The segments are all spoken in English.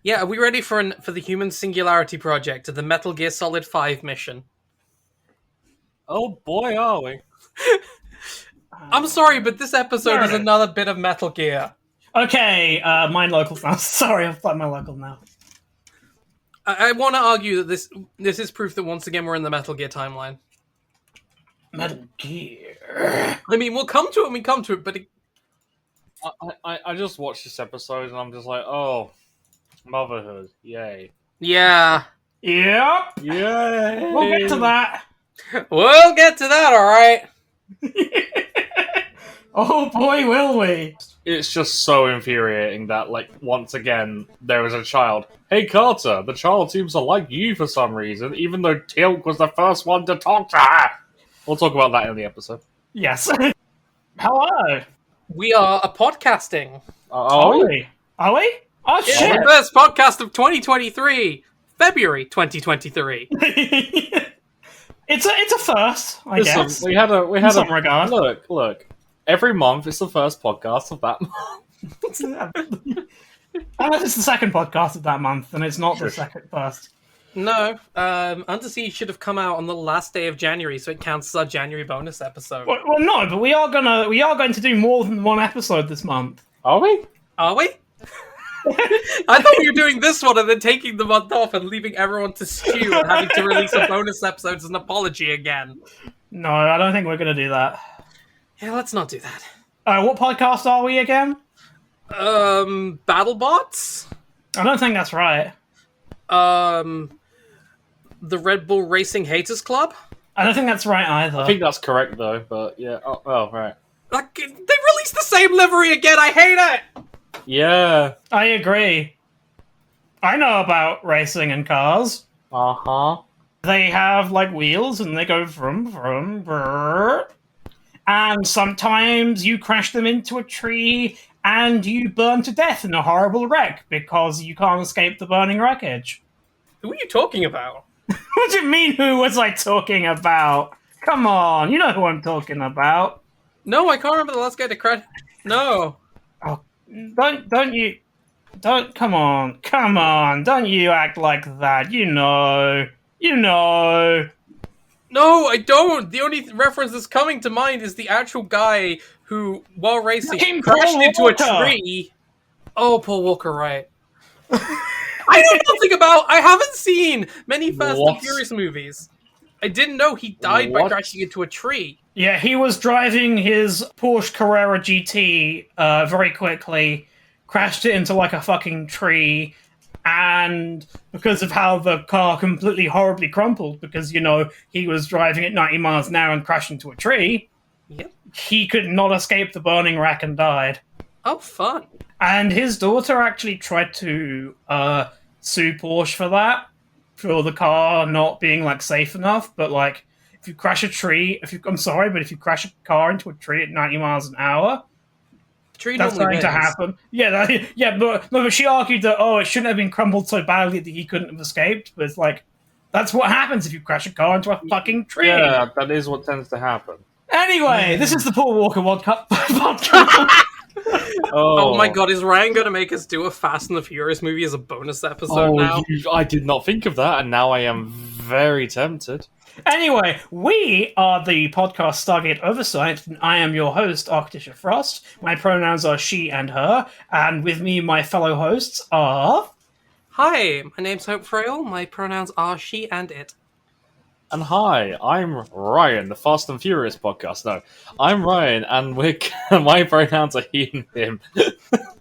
Yeah, are we ready for the Human Singularity project, the Metal Gear Solid 5 mission? Oh boy, are we. I'm sorry, but this episode is another bit of Metal Gear. Okay, mine local now. Sorry, I've played my local now. I want to argue that this is proof that once again we're in the Metal Gear timeline. Metal Gear. I mean, we'll come to it when we come to it, but... I just watched this episode and I'm just like, oh, motherhood, yay. Yeah. Yep. Yay! We'll get to that. We'll get to that, alright. Oh boy, will we. It's just so infuriating that, like, once again, there is a child. Hey, Carter, the child seems to like you for some reason, even though Teal'c was the first one to talk to her. We'll talk about that in the episode. Yes. Hello. We are a podcasting. Are we? Are we? Oh, It's shit. the first podcast of 2023. February 2023. It's a first, I Listen, guess. we had In some regard. Look. Every month it's the first podcast of that month. Unless it's the second podcast of that month, and it's not the first. No, Undersea should have come out on the last day of January, so it counts as our January bonus episode. Well, no, but we are going to do more than one episode this month. Are we? Are we? I thought we were doing this one and then taking the month off and leaving everyone to stew and having to release a bonus episode as an apology again. No, I don't think we're going to do that. Yeah, let's not do that. What podcast are we again? BattleBots? I don't think that's right. The Red Bull Racing Haters Club? I don't think that's right either. I think that's correct though, but yeah. Oh, right. Like, they released the same livery again, I hate it! Yeah. I agree. I know about racing and cars. Uh-huh. They have, like, wheels, and they go vroom, brrr. And sometimes you crash them into a tree, and you burn to death in a horrible wreck, because you can't escape the burning wreckage. Who are you talking about? What do you mean, who was I talking about? Come on, you know who I'm talking about. No, I can't remember the last guy to crash. No. Oh, come on, don't you act like that, you know. No, I don't. The only reference that's coming to mind is the actual guy who, while racing, crashed into a tree. Oh, Paul Walker, right. I know nothing about... I haven't seen many Fast and Furious movies. I didn't know he died by crashing into a tree. Yeah, he was driving his Porsche Carrera GT very quickly, crashed it into like a fucking tree, and because of how the car completely horribly crumpled, because, you know, he was driving at 90 miles an hour and crashed into a tree, Yep. He could not escape the burning wreck and died. Oh, fun. And his daughter actually tried to sue Porsche for that, for the car not being, like, safe enough, but, like, if you crash a tree, if you crash a car into a tree at 90 miles an hour, that's going to happen. Yeah, but she argued that, it shouldn't have been crumbled so badly that he couldn't have escaped, but it's like, that's what happens if you crash a car into a fucking tree. Yeah, that is what tends to happen. Anyway, this is the Paul Walker podcast. Oh my god, is Ryan going to make us do a Fast and the Furious movie as a bonus episode now? I did not think of that, and now I am very tempted. Anyway, we are the podcast Stargate Oversight, and I am your host, Arcticia Frost. My pronouns are she and her, and with me, my fellow hosts are... Hi, my name's Hope Frail. My pronouns are she and it. And hi, I'm Ryan, the Fast and Furious podcast. No, I'm Ryan, and my pronouns are he and him.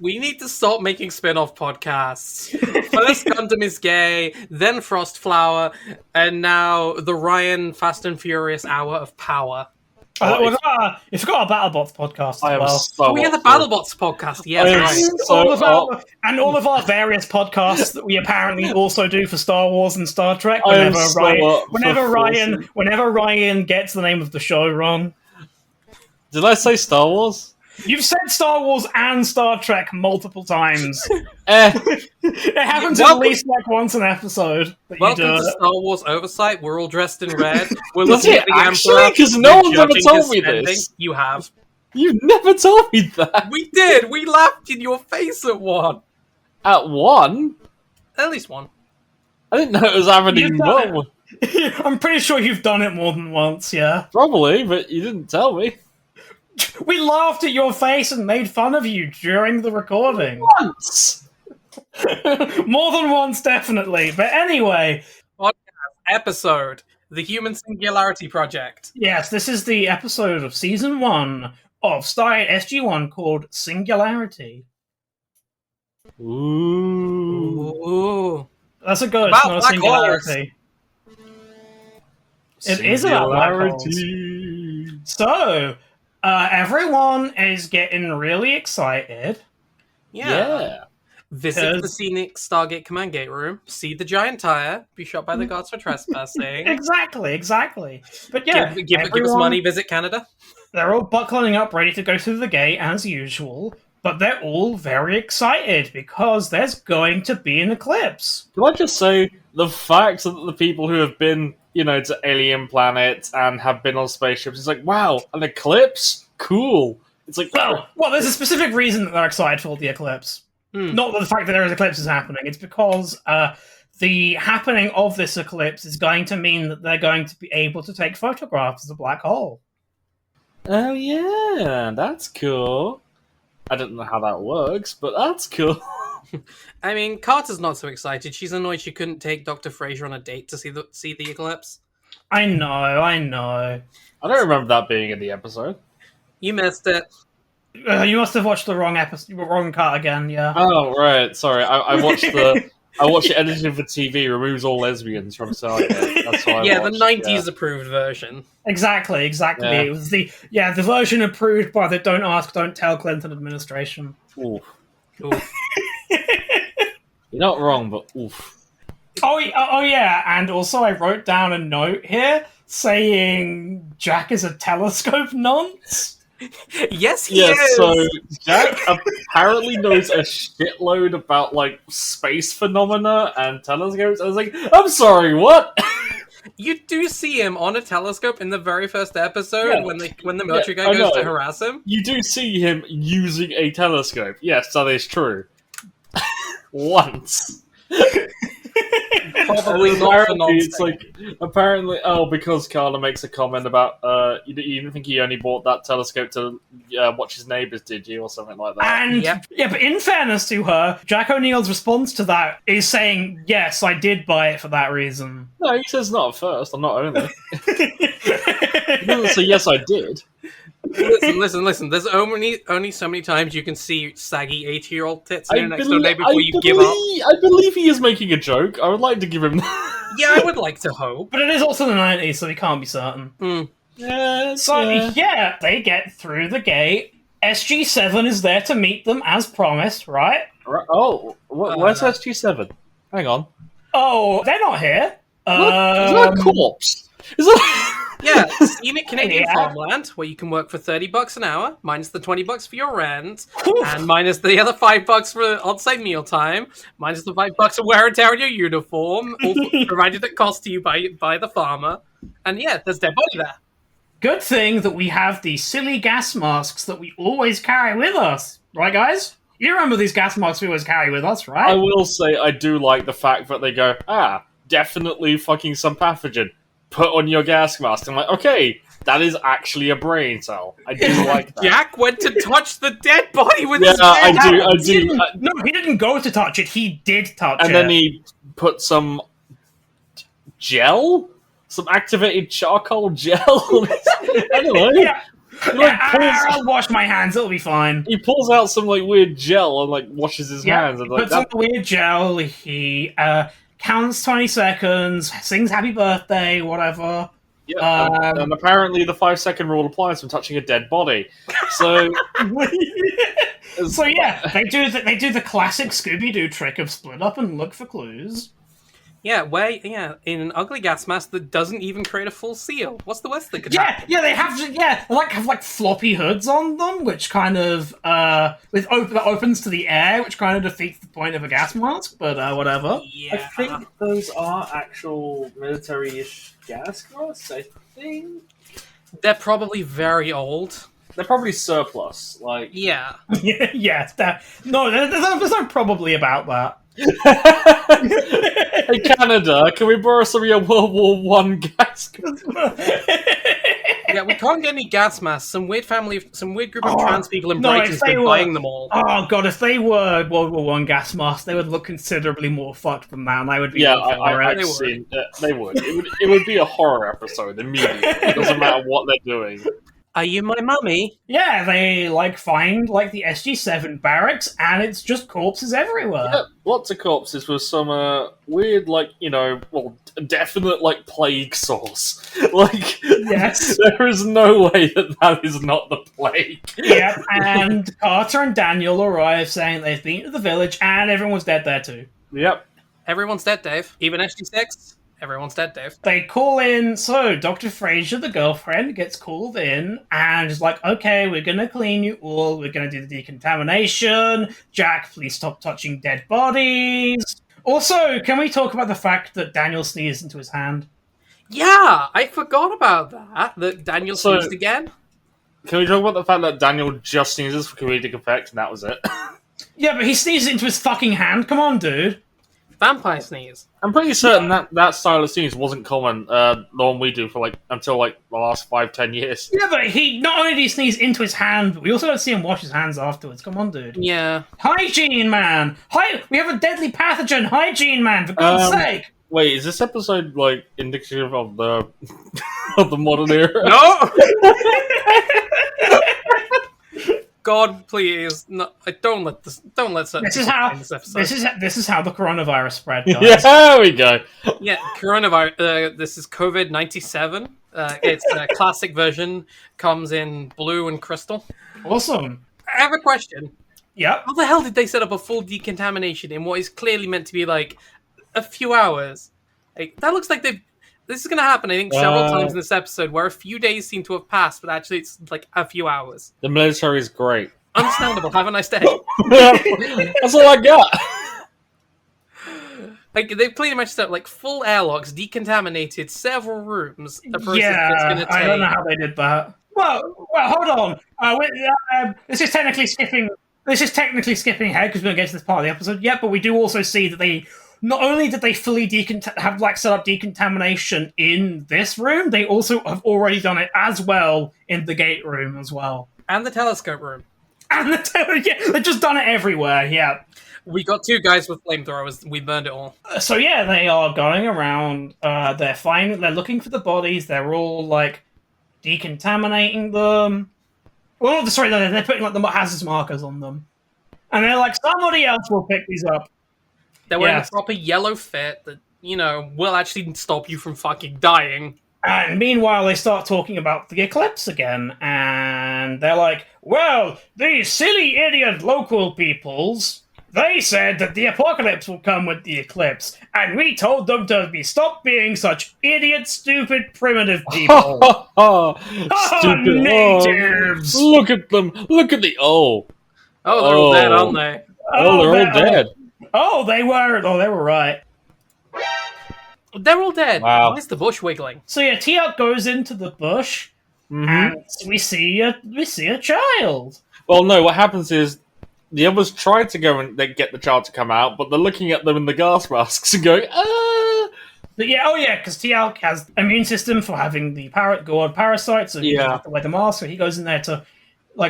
We need to stop making spin-off podcasts. First Gundam is gay, then Frostflower, and now the Ryan Fast and Furious Hour of Power. You forgot our BattleBots podcast as well. So we have the BattleBots podcast, yes, right. And all of our various podcasts that we apparently also do for Star Wars and Star Trek. Whenever Ryan gets the name of the show wrong. Did I say Star Wars? You've said Star Wars and Star Trek multiple times. It happens at least like once an episode. Welcome to Star Wars Oversight. We're all dressed in red. We're looking at the Emperor. Because no one's ever told me this. You have. You've never told me that. We did. We laughed in your face at one. At one? At least one. I didn't know it was happening more. I'm pretty sure you've done it more than once, yeah. Probably, but you didn't tell me. We laughed at your face and made fun of you during the recording. Once! More than once, definitely. But anyway... Podcast episode, The Human Singularity Project. Yes, this is the episode of Season 1 of Stargate SG-1 called Singularity. Ooh. That's a ghost, not a singularity. It is about black holes. So, everyone is getting really excited. Yeah. Visit the scenic Stargate command gate room, see the giant tire, be shot by the guards for trespassing. Exactly. But yeah, give us money, visit Canada. They're all buckling up, ready to go through the gate as usual, but they're all very excited because there's going to be an eclipse. Can I just say, the fact that the people who have been, to alien planets and have been on spaceships, it's like, wow, an eclipse? Cool. It's like, well, there's a specific reason that they're excited for the eclipse. Not the fact that there is eclipses happening. It's because the happening of this eclipse is going to mean that they're going to be able to take photographs of the black hole. Oh yeah, that's cool. I don't know how that works, but that's cool. I mean, Carter's not so excited. She's annoyed she couldn't take Dr. Fraser on a date to see the eclipse. I know. I don't remember that being in the episode. You missed it. You must have watched the wrong cut again, yeah. Oh, right. Sorry, I watched the edited for TV, removes all lesbians from Stargate. That's why I watched, the 90s approved version. Exactly. Yeah. It was the version approved by the Don't Ask, Don't Tell Clinton administration. Oof. Oof. You're not wrong, but oof. Oh yeah, and also I wrote down a note here saying Jack is a telescope nonce. Yes, he is! So Jack apparently knows a shitload about, space phenomena and telescopes. I was like, I'm sorry, what? You do see him on a telescope in the very first episode when the military guy goes to harass him. You do see him using a telescope. Yes, that is true. Once. Probably not for apparently, because Carla makes a comment about you didn't think he only bought that telescope to watch his neighbours, did you, or something like that? And but in fairness to her, Jack O'Neill's response to that is saying, "Yes, I did buy it for that reason." No, he says not at first. I'm not only. He doesn't say yes, I did. Listen. There's only so many times you can see saggy 80-year-old tits in your next door neighbor before you give up. I believe he is making a joke. I would like to give him. Yeah, I would like to hope, but it is also the 90s, so we can't be certain. They get through the gate. SG-7 is there to meet them as promised, right? Oh, where's SG-7? Hang on. Oh, they're not here. Is that a corpse? Is that? Yeah, scenic Canadian farmland where you can work for $30 an hour, minus the $20 for your rent, and minus the other $5 for on-site mealtime, minus the $5 for wear and tear on your uniform, all provided at cost to you by the farmer. And yeah, there's dead body there. Good thing that we have these silly gas masks that we always carry with us, right, guys? You remember these gas masks we always carry with us, right? I will say I do like the fact that they go, definitely fucking some pathogen. Put on your gas mask. I'm like, okay, that is actually a brain cell. I do like that. Jack went to touch the dead body with his hand. I do. No, he didn't go to touch it. He did touch it. And then he put some gel? Some activated charcoal gel? I don't know. Yeah. I'll wash my hands. It'll be fine. He pulls out some weird gel and washes his hands. And, puts on the weird gel. He counts 20 seconds, sings happy birthday, whatever. Yeah, and apparently the 5-second rule applies when touching a dead body. So, they do the classic Scooby-Doo trick of split up and look for clues. Yeah, in an ugly gas mask that doesn't even create a full seal. What's the worst that could happen? Yeah, they have floppy hoods on them, which kind of that opens to the air, which kind of defeats the point of a gas mask. But whatever. Yeah. I think those are actual military-ish gas masks. I think they're probably very old. They're probably surplus. Yeah. There's no probably about that. Hey, Canada, can we borrow some of your World War One gas? Yeah, we can't get any gas masks. Some weird group of trans people in Brighton's been buying them all. Oh god, if they were World War One gas masks, they would look considerably more fucked than that, and I would be I've seen they would. It would be a horror episode immediately. It doesn't matter what they're doing. Are you my mummy? Yeah, they find the SG-7 barracks, and it's just corpses everywhere. Yeah, lots of corpses with some weird, definite plague source. Yes, there is no way that is not the plague. Yep, and Carter and Daniel arrive saying they've been to the village, and everyone's dead there too. Yep, everyone's dead, Dave. Even SG-6. Everyone's dead, Dave. They call in, so Dr. Fraser, the girlfriend, gets called in and is like, okay, we're going to clean you all. We're going to do the decontamination. Jack, please stop touching dead bodies. Also, can we talk about the fact that Daniel sneezed into his hand? Yeah, I forgot about that Daniel sneezed again. Can we talk about the fact that Daniel just sneezes for comedic effect and that was it? Yeah, but he sneezes into his fucking hand. Come on, dude. Vampire sneeze. I'm pretty certain that style of sneeze wasn't common, the one we do for until the last 5-10 years. Yeah, but he not only did he sneeze into his hand, but we also don't see him wash his hands afterwards. Come on, dude. Yeah. Hygiene, man. We have a deadly pathogen. Hygiene, man. For God's sake. Wait, is this episode indicative of the of the modern era? No. God, please, no! Don't let certain this is how in this episode. This is how the coronavirus spread, guys. Yeah, there we go. Yeah, coronavirus. This is COVID-97. It's a classic version. Comes in blue and crystal. Awesome. I have a question. Yeah. How the hell did they set up a full decontamination in what is clearly meant to be a few hours? That looks like they've. This is going to happen, I think, several times in this episode, where a few days seem to have passed, but actually it's a few hours. The military is great. Understandable. Have a nice day. That's all I got. They've pretty much set up full airlocks, decontaminated several rooms. I don't know how they did that. Well, hold on. This is technically skipping. This is technically skipping ahead because we're going to get to this part of the episode. Yeah, but we do also see that they. Not only did they fully have set up decontamination in this room, they also have already done it as well in the gate room as well. And the telescope room. And they've just done it everywhere, yeah. We got 2 guys with flamethrowers. We burned it all. So yeah, they are going around. They're looking for the bodies. They're all decontaminating them. Well, sorry, they're putting the hazard markers on them. And they're like, somebody else will pick these up. They're wearing a proper yellow fit that, will actually stop you from fucking dying. And meanwhile, they start talking about the eclipse again. And they're like, well, these silly idiot local peoples, they said that the apocalypse will come with the eclipse. And we told them to stop being such idiot, stupid, primitive people. Stupid natives! Look at them. Look at the... Oh, they're all dead, aren't they? Oh, they're all dead. Oh, they were right. They're all dead. Wow. Why is the bush wiggling? So yeah, Teal'c goes into the bush, and we see a child. Well, no, what happens is the others try to go and they get the child to come out, but they're looking at them in the gas masks and going, ah! But because Teal'c has immune system for having the parasite, so he doesn't have to wear the mask, so he goes in there to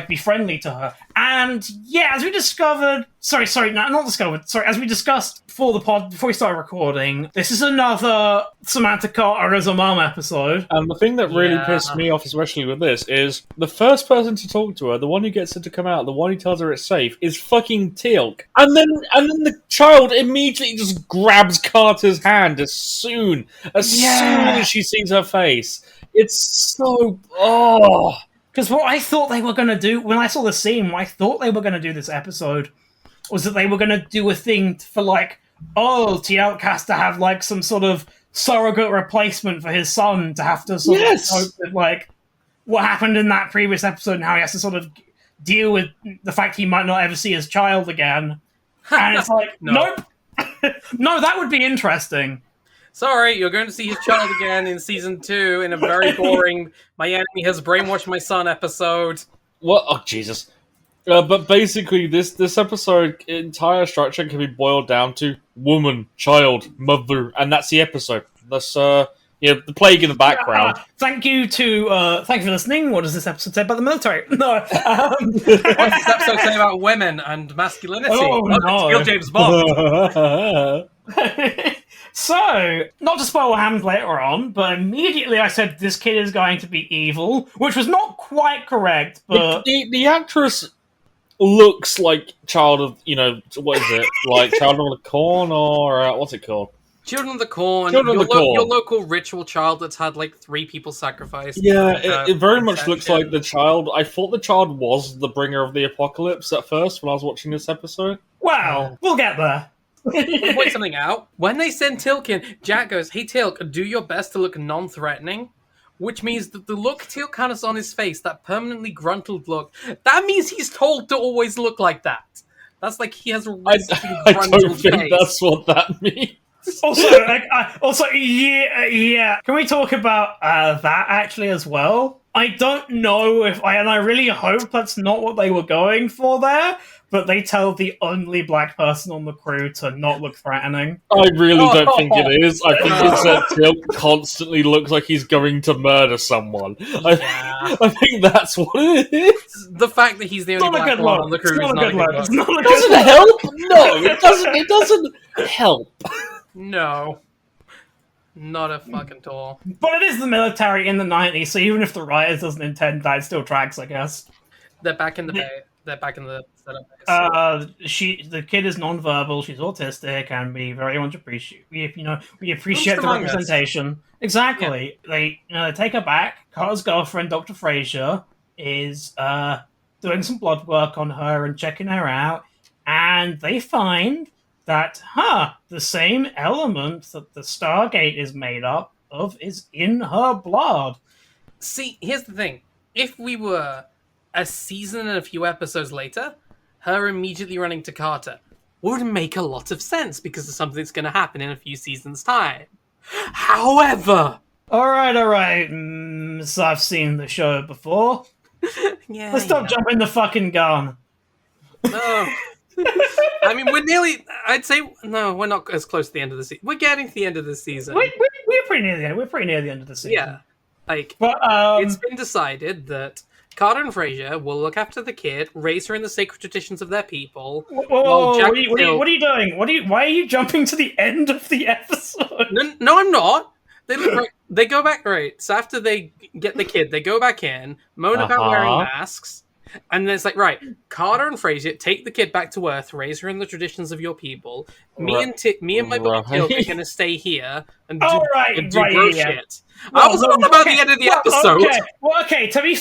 be friendly to her. And as we discovered, as we discussed before the pod, before we started recording, this is another Samantha Carter as a mum episode. And the thing that really pissed me off, especially with this, is the first person to talk to her, the one who gets her to come out, the one who tells her it's safe, is fucking Teal'c. And then the child immediately just grabs Carter's hand as soon as she sees her face. It's so... Because what I thought they were going to do, when I saw the scene, what I thought they were going to do this episode was that they were going to do a thing for Teal'c has to have some sort of surrogate replacement for his son to have to sort of cope with what happened in that previous episode and how he has to sort of deal with the fact he might not ever see his child again. And it's nope. No, that would be interesting. Sorry, you're going to see his child again in season 2 in a very boring "My enemy has brainwashed my son" episode. What? Oh, Jesus. But basically, this episode entire structure can be boiled down to woman, child, mother, and that's the episode. That's the plague in the background. Thank you for listening. What does this episode say about the military? No. What does this episode say about women and masculinity? Oh, no. It's James Bond. So, not to spoil what happens later on, but immediately I said this kid is going to be evil, which was not quite correct, but... The actress looks like Child of, what is it? Like Child of the Corn, or what's it called? Children of the Corn. Children of the Corn. Your local ritual child that's had like 3 people sacrificed. Yeah, it very much looks like the child. I thought the child was the bringer of the apocalypse at first when I was watching this episode. Well, we'll get there. Point something out. When they send Teal'c in, Jack goes, "Hey Teal'c, do your best to look non-threatening," which means that the look Teal'c has on his face, that permanently gruntled look, that means he's told to always look like that. That's like he has a I don't think that's what that means. Also, yeah. Can we talk about that actually as well? I don't know and I really hope that's not what they were going for there, but they tell the only black person on the crew to not look threatening. I really don't think it is. I think it's that Teal'c constantly looks like he's going to murder someone. Yeah. I think that's what it is. The fact that he's the only black one on the crew is not a good look. It doesn't help. No, it doesn't help. No. Not a fucking tool. But it is the military in the 90s, so even if the writers doesn't intend that, it still tracks, I guess. They're back in the bay. They're back in the setup base. The kid is non-verbal, she's autistic, and we very much appreciate the representation. Exactly. Yeah. They take her back. Carter's girlfriend, Dr. Fraser, is doing some blood work on her and checking her out, and they find that, the same element that the Stargate is made up of is in her blood. See, here's the thing. If we were a season and a few episodes later, her immediately running to Carter would make a lot of sense because of something that's going to happen in a few seasons' time. However... Alright. So I've seen the show before. Yeah. Let's stop jumping the fucking gun. No. I mean, I'd say, no, we're not as close to the end of the season. We're getting to the end of the season. We're pretty near the end. We're pretty near the end of the season. Yeah. But it's been decided that Carter and Fraser will look after the kid, raise her in the sacred traditions of their people. Whoa, what are you doing? Why are you jumping to the end of the episode? No, I'm not. They go back, right. So after they get the kid, they go back in, moan about wearing masks. And then it's like, right, Carter and Fraser take the kid back to Earth, raise her in the traditions of your people. Me and my buddy Teal'c are going to stay here and do bro shit. I was talking about the end of the episode. Okay, to be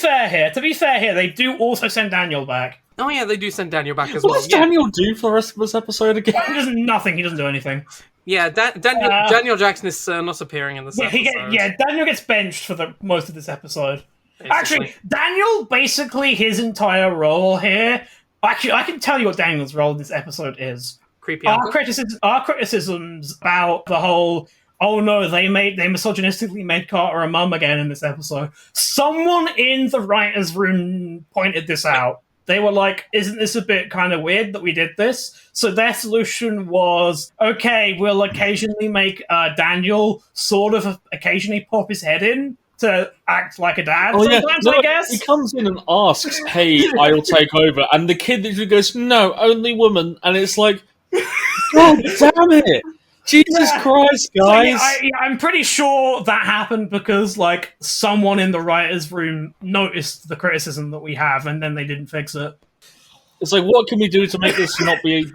fair here, they do also send Daniel back. Oh yeah, they do send Daniel back as well. What does Daniel do for the rest of this episode again? He does nothing. He doesn't do anything. Yeah, Daniel Jackson is not appearing in this episode. Daniel gets benched for most of this episode. Basically. Actually, Daniel, basically his entire role here... Actually, I can tell you what Daniel's role in this episode is. Creepy Our criticisms about the whole, oh no, they misogynistically made Carter a mum again in this episode. Someone in the writer's room pointed this out. They were like, isn't this a bit kind of weird that we did this? So their solution was, okay, we'll occasionally make Daniel sort of occasionally pop his head in to act like a dad sometimes, I guess. He comes in and asks, hey, I'll take over. And the kid literally goes, no, only woman. And it's like, God damn it. Jesus Christ, guys. So, I'm pretty sure that happened because, someone in the writer's room noticed the criticism that we have, and then they didn't fix it. It's like, what can we do to make this not be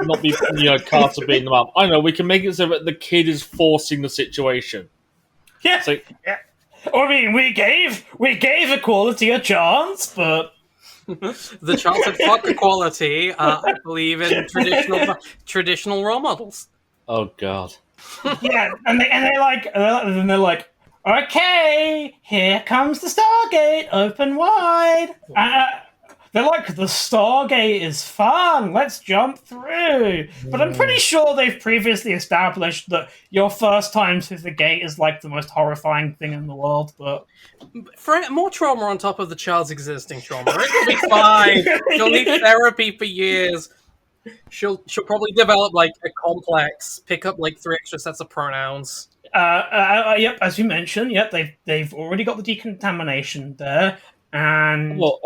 Carter beating them up? I don't know, we can make it so that the kid is forcing the situation. Yeah. I mean, we gave equality a chance, but the chance of fuck equality, I believe in traditional role models. Oh God. Yeah, and they're like, okay, here comes the Stargate, open wide. They're like, the Stargate is fun, let's jump through. But I'm pretty sure they've previously established that your first time through the gate is like the most horrifying thing in the world, but... For more trauma on top of the child's existing trauma, it'll be fine. She'll need therapy for years. She'll probably develop like a complex, pick up like 3 extra sets of pronouns. Yep, as you mentioned, yep, they've already got the decontamination there, and Well,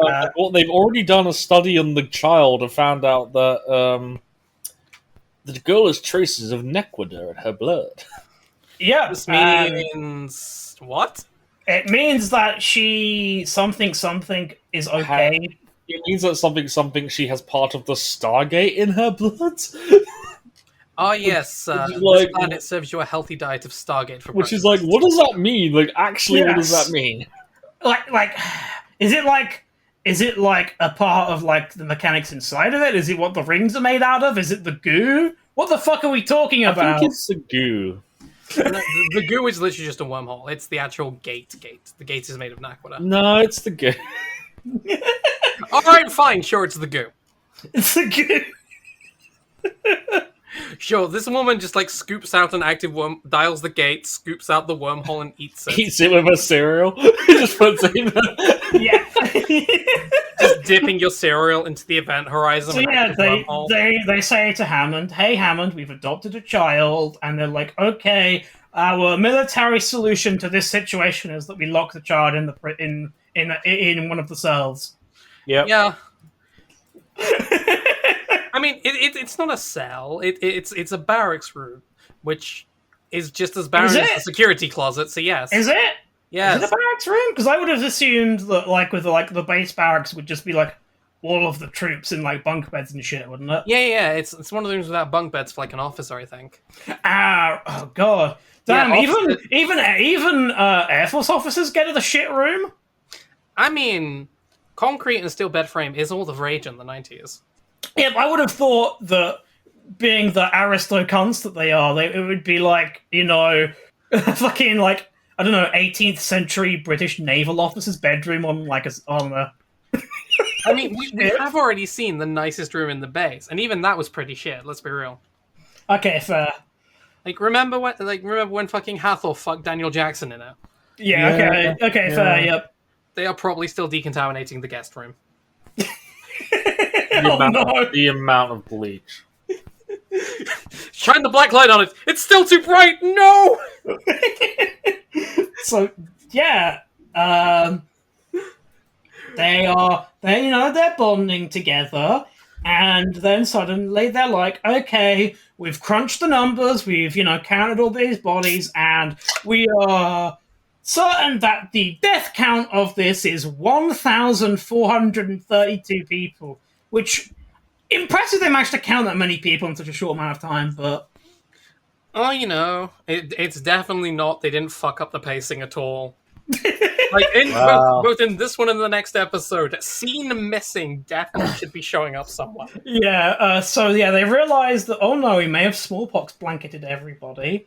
they've already done a study on the child and found out that the girl has traces of Nequida in her blood. Yeah, this means what? It means that something is okay. It means that something she has part of the Stargate in her blood. Oh yes, like, this planet serves you a healthy diet of Stargate for which breakfast. is like, what does that mean? Like, actually, Yes. what does that mean? Like, is it like a part of like the mechanics inside of it? Is it what the rings are made out of? Is it the goo? What the fuck are we talking about? I think it's the goo. No, the goo is literally just a wormhole. It's the actual gate. The gate is made of Naquita. No, it's the goo. Alright, fine, sure, it's the goo. It's the goo. Sure, this woman just like scoops out an active worm, dials the gate, scoops out the wormhole, and eats it. Eats it with a cereal. Just puts it in there. Yeah. Just dipping your cereal into the event horizon. So yeah, they say to Hammond, "Hey Hammond, we've adopted a child," and they're like, "Okay, our military solution to this situation is that we lock the child in one of the cells." Yep. Yeah. I mean, it's not a cell. It's a barracks room, which is just as barren as the security closet. So yes, is it? Yes. Is it a barracks room? Because I would have assumed that, like, with the base barracks would just be like all of the troops in like bunk beds and shit, wouldn't it? Yeah. It's one of the rooms without bunk beds for like an officer, I think. Oh god, damn! Yeah, even Air Force officers get to the shit room. I mean, concrete and steel bed frame is all the rage in the 90s. Yeah, I would have thought that, being the aristocrats that they are, it would be like, you know, fucking like, I don't know, 18th century British naval officer's bedroom on like a. I mean, we have already seen the nicest room in the base, and even that was pretty shit. Let's be real. Okay, fair. Like, remember when fucking Hathor fucked Daniel Jackson in it? Yeah. Okay, fair. Yep. They are probably still decontaminating the guest room. The amount of bleach. Shine the black light on it. It's still too bright. No. So yeah, they're bonding together, and then suddenly they're like, okay, we've crunched the numbers, we've counted all these bodies, and we are certain that the death count of this is 1,432 people, which impressive they managed to count that many people in such a short amount of time, but... Oh, it's definitely not. They didn't fuck up the pacing at all. Like, both in this one and the next episode, scene missing definitely should be showing up somewhere. Yeah, they realized that, oh no, we may have smallpox blanketed everybody.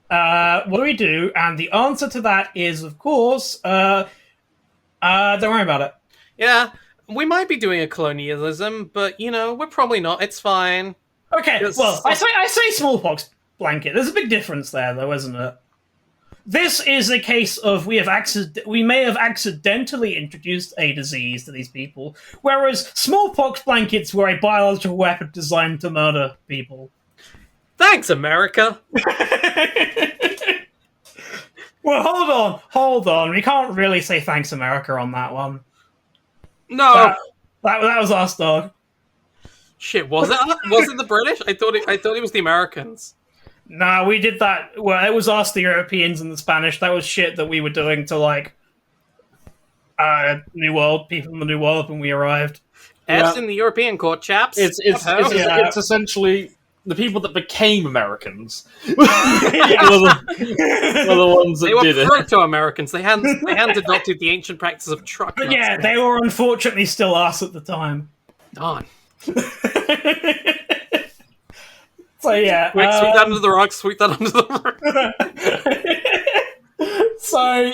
What do we do? And the answer to that is, of course, don't worry about it. Yeah, we might be doing a colonialism, but, we're probably not. It's fine. Okay, well, I say smallpox blanket. There's a big difference there, though, isn't it? This is a case of we may have accidentally introduced a disease to these people, whereas smallpox blankets were a biological weapon designed to murder people. Thanks, America! Well, hold on. We can't really say thanks, America, on that one. No! That was us, dog. Shit, was it the British? I thought it was the Americans. Nah, we did that. Well, it was us, the Europeans, and the Spanish. That was shit that we were doing to, like, New World, people in the New World when we arrived. In the European court, chaps. It's essentially the people that became Americans were the ones that did it. They were proto-Americans. They hadn't adopted the ancient practice of truck. But yeah, they were unfortunately still us at the time. Darn. So yeah, quick, sweep that under the rug. Sweep that under the rug. So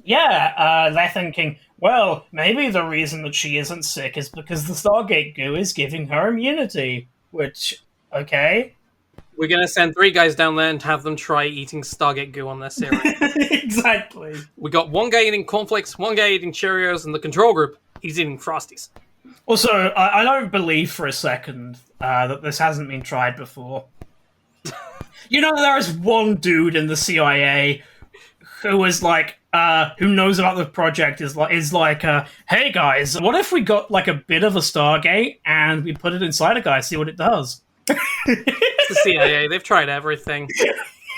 they're thinking well, maybe the reason that she isn't sick is because the Stargate goo is giving her immunity. Which, okay. We're going to send 3 guys down there and have them try eating Stargate goo on their cereal. Exactly. We got one guy eating cornflakes, one guy eating Cheerios, and the control group, he's eating Frosties. Also, I don't believe for a second that this hasn't been tried before. You know, there is one dude in the CIA who was like, who knows about the project, is like, hey guys, what if we got like a bit of a Stargate and we put it inside a guy, see what it does? It's the CIA, they've tried everything.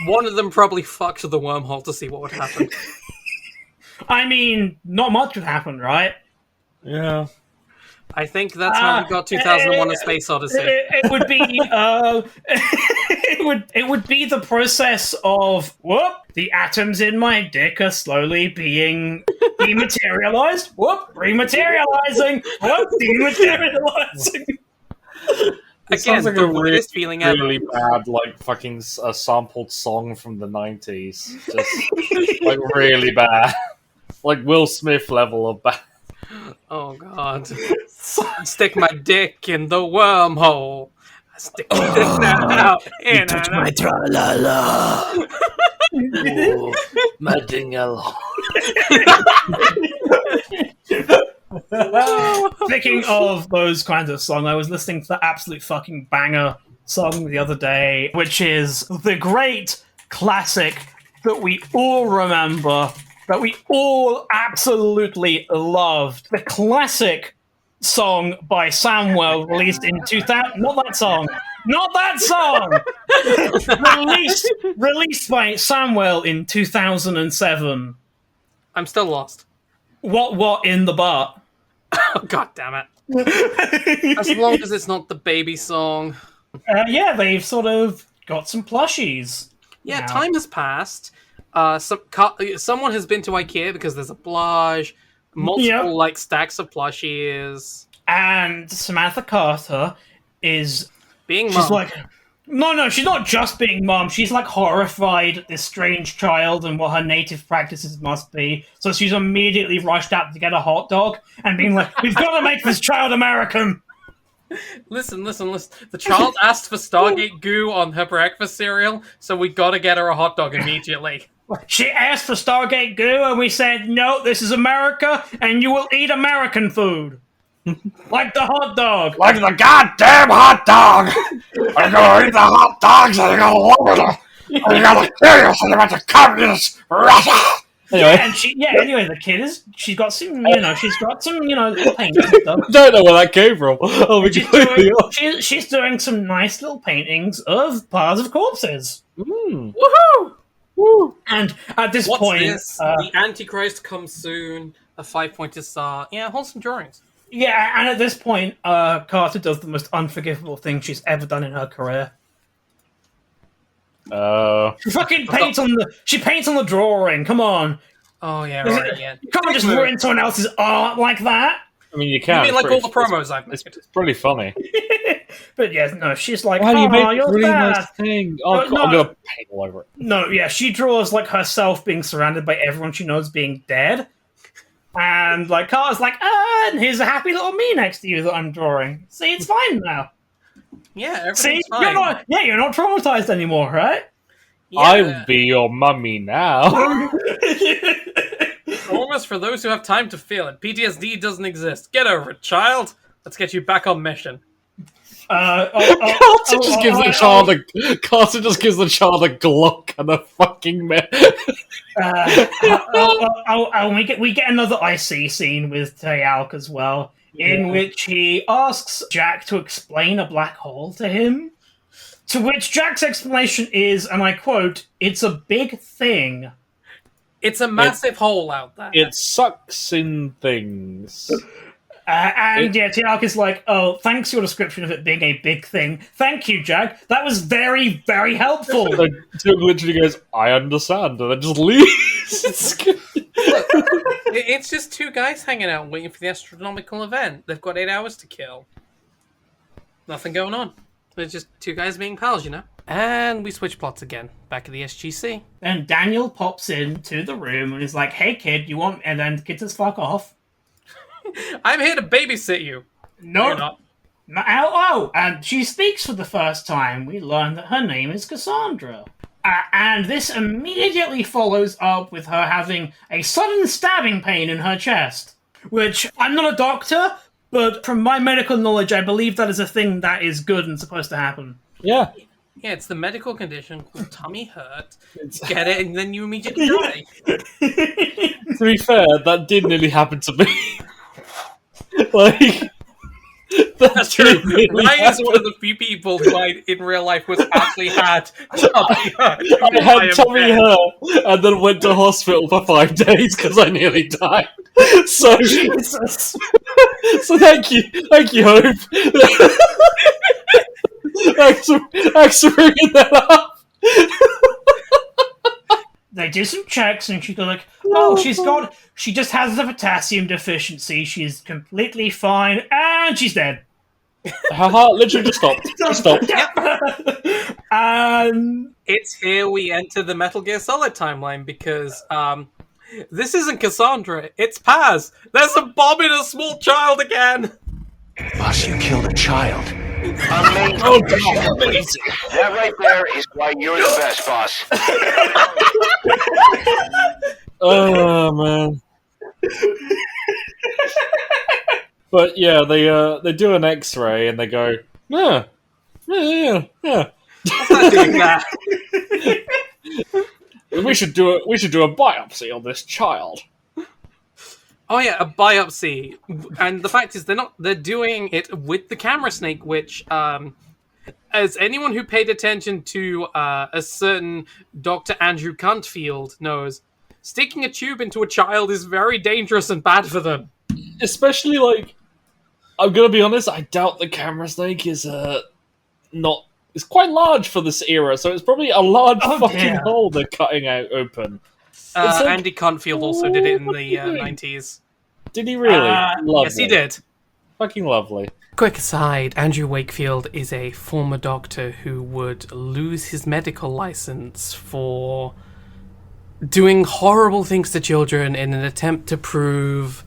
One of them probably fucked the wormhole to see what would happen. I mean, not much would happen, right? Yeah. I think that's how we got 2001: A Space Odyssey. It would be it would be the process of the atoms in my dick are slowly being dematerialized. Rematerializing. Dematerializing. It sounds like the a weirdest feeling really ever. bad, like, fucking a sampled song from the 90s. Just, like, really bad. Like, Will Smith level of bad. Oh god. Stick my dick in the wormhole. I stick my dick out in You touch my tra-la-la. Ooh, my dingle. Speaking of those kinds of songs, I was listening to the absolute fucking banger song the other day, which is the great classic that we all remember, that we all absolutely loved. The classic song by Samwell, released in 2000. Not that song. Not that song. released by Samwell in 2007. I'm still lost. What in the butt? Oh, god damn it. As long as it's not the baby song. Yeah, they've sort of got some plushies. Yeah, now. time has passed. Someone has been to IKEA because there's a plush, multiple like stacks of plushies. And Samantha Carter is Being she's mum. like, no, she's not just being mom. She's like horrified at this strange child and what her native practices must be. So she's immediately rushed out to get a hot dog and being like, we've got to make this child American. Listen. The child asked for Stargate goo on her breakfast cereal, so we gotta get her a hot dog immediately. She asked for Stargate goo and we said, no, this is America and you will eat American food. Like the hot dog. Like the goddamn hot dog! I'm gonna eat the hot dogs and I'm gonna love it! I'm gonna kill you so you're about to communist Russia! Anyway, the kid she's got some little paintings and stuff. I don't know where that came from. Oh, She's doing some nice little paintings of piles of corpses. Woohoo! Woo. And at this What's point, this? The Antichrist comes soon. A 5-pointed star. Yeah, wholesome drawings. yeah, and at this point, Carter does the most unforgivable thing she's ever done in her career. She fucking paints on the drawing. Come on. Oh yeah, right. Yeah. You can't just ruin someone else's art like that. I mean, you can. You mean like all the promos I've made? It's pretty funny. But yeah, no, she's like, Why do you make a you're really bad. nice thing? Oh, No. I'm gonna paint all over it. No, yeah, she draws like herself being surrounded by everyone she knows being dead. And like Carter's like, and here's a happy little me next to you that I'm drawing. See, it's fine now. Yeah, everything's See, fine. you're not traumatized anymore, right? Yeah. I'll be your mummy now. Almost for those who have time to feel it. PTSD doesn't exist. Get over it, child. Let's get you back on mission. Carter just gives the child a Glock and a fucking we get another IC scene with Teal'c as well, in which he asks Jack to explain a black hole to him. To which Jack's explanation is, and I quote, "It's a big thing." It's a massive hole out there. It sucks in things. Teal'c is like, "Oh, thanks for your description of it being a big thing. Thank you, Jack. That was very, very helpful." So Teal'c literally goes, "I understand," and then just leaves. It's good. It's just 2 guys hanging out waiting for the astronomical event. They've got 8 hours to kill. Nothing going on. They're just 2 guys being pals, you know? And we switch plots again. Back at the SGC. Then Daniel pops into the room and is like, "Hey, kid, you want..." And then the kid says, "Fuck off." I'm here to babysit you. No, You're not. And she speaks for the first time. We learn that her name is Cassandra. And this immediately follows up with her having a sudden stabbing pain in her chest. Which, I'm not a doctor, but from my medical knowledge, I believe that is a thing that is good and supposed to happen. Yeah. Yeah, it's the medical condition called tummy hurt. Get it, and then you immediately die. To be fair, that did nearly happen to me. Like... That's true. Ryan is one of the few people who in real life was actually had tummy hurt. I had tummy hurt and then went to hospital for 5 days because I nearly died. So, Jesus. So thank you, Hope. Thanks for bringing that up. They do some checks and she goes like, she just has a potassium deficiency. She's completely fine and she's dead. Her heart literally just stopped. It's here we enter the Metal Gear Solid timeline because this isn't Cassandra, it's Paz. There's a bomb in a small child again. Boss, you killed a child. Amazing. Amazing. That right there is why you're the best, boss. Oh man. But yeah, they do an X-ray and they go, yeah. I'm not doing that. We should do a biopsy on this child. Oh yeah, a biopsy. And the fact is they're doing it with the camera snake, which as anyone who paid attention to a certain Dr. Andrew Cuntfield knows, sticking a tube into a child is very dangerous and bad for them. Especially, like, I'm gonna be honest, I doubt the camera snake is it's quite large for this era, so it's probably a large hole they're cutting out open. Like, Andy Cuntfield also did it in the 90s. Did he really? Yes, he did. Fucking lovely. Quick aside, Andrew Wakefield is a former doctor who would lose his medical license for doing horrible things to children in an attempt to prove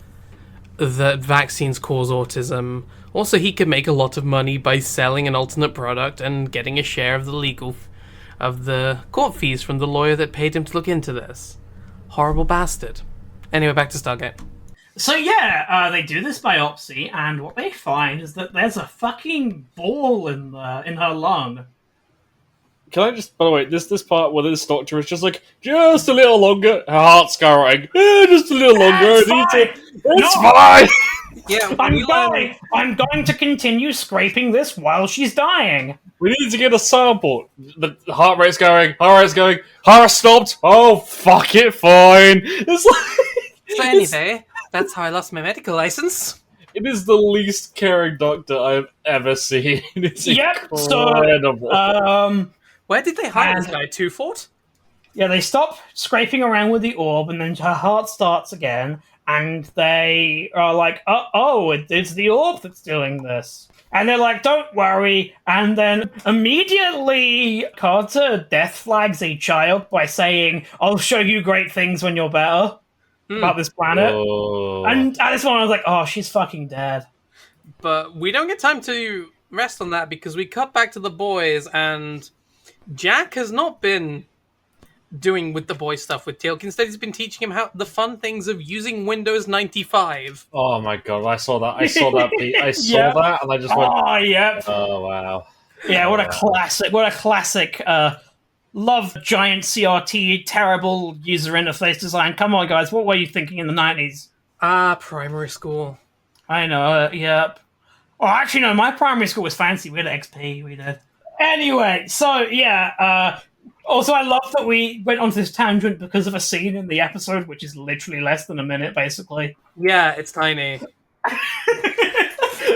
that vaccines cause autism. Also, he could make a lot of money by selling an alternate product and getting a share of the court fees from the lawyer that paid him to look into this. Horrible bastard. Anyway, back to Stargate. So yeah, they do this biopsy, and what they find is that there's a fucking ball in her lung. Can I just, by the way, this part where this doctor is just like, just a little longer, her heart's going, just a little longer. It's fine. Yeah, I'm going to continue scraping this while she's dying. We need to get a sample. The heart rate's going, heart stopped. Oh, fuck it, fine. It's like, so anyway, that's how I lost my medical license. It is the least caring doctor I've ever seen. It's incredible. So, where did they hire this guy? 2 Fort? Yeah, they stop scraping around with the orb, and then her heart starts again, and they are like, it's the orb that's doing this. And they're like, don't worry. And then immediately Carter death flags a child by saying, I'll show you great things when you're better about this planet. Oh. And at this point I was like, oh, she's fucking dead. But we don't get time to rest on that because we cut back to the boys, and Jack has not been doing with the boy stuff with Teal'c. Instead, he's been teaching him the fun things of using Windows 95. Oh my god, I saw that. I saw that, and I just went, oh, yeah. Oh, wow. Yeah, what a classic, love giant CRT, terrible user interface design. Come on, guys, what were you thinking in the 90s? Primary school. I know, yep. Oh, actually, no, my primary school was fancy. We had XP, we did. Anyway, so, yeah, also, I love that we went onto this tangent because of a scene in the episode, which is literally less than a minute, basically. Yeah, it's tiny.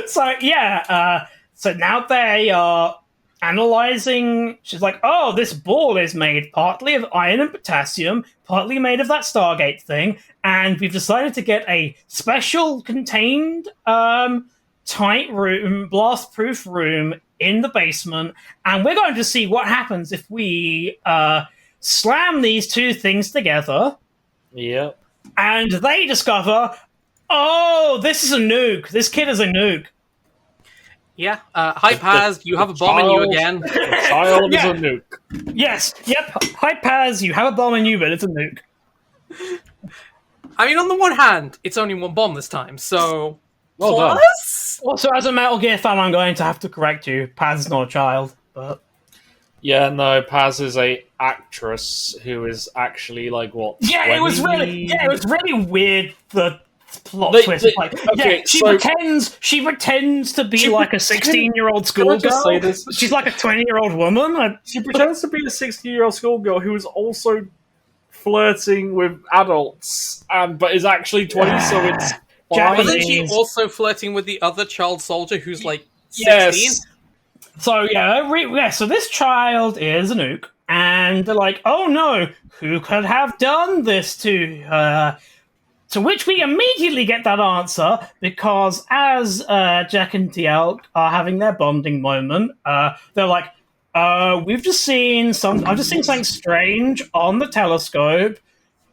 So, yeah, so now they are analyzing. She's like, oh, this ball is made partly of iron and potassium, partly made of that Stargate thing, and we've decided to get a special contained, tight room, blast-proof room in the basement, and we're going to see what happens if we slam these two things together. Yep. And they discover Oh, this is a nuke. This kid is a nuke. Yeah. Hi, Paz. You have a bomb in you again. The child is a nuke. Yes. Yep. Hi, Paz. You have a bomb in you, but it's a nuke. I mean, on the one hand, it's only one bomb this time, so... Well done. Plus? Also, as a Metal Gear fan, I'm going to have to correct you. Paz is not a child, but... Yeah, no, Paz is a actress who is actually like what? Yeah, 20? it was really weird. The plot twist. She pretends to be like a 16-year-old schoolgirl. She's like a 20-year-old woman. She pretends to be a 16-year-old schoolgirl who is also flirting with adults, but is actually 20. So it's wasn't she also flirting with the other child soldier who's like 16? Yes. So so this child is a nuke, and they're like, "Oh no, who could have done this to her?" To which we immediately get that answer because as Jack and Teal'c are having their bonding moment, they're like, "We've just seen I've just seen something strange on the telescope.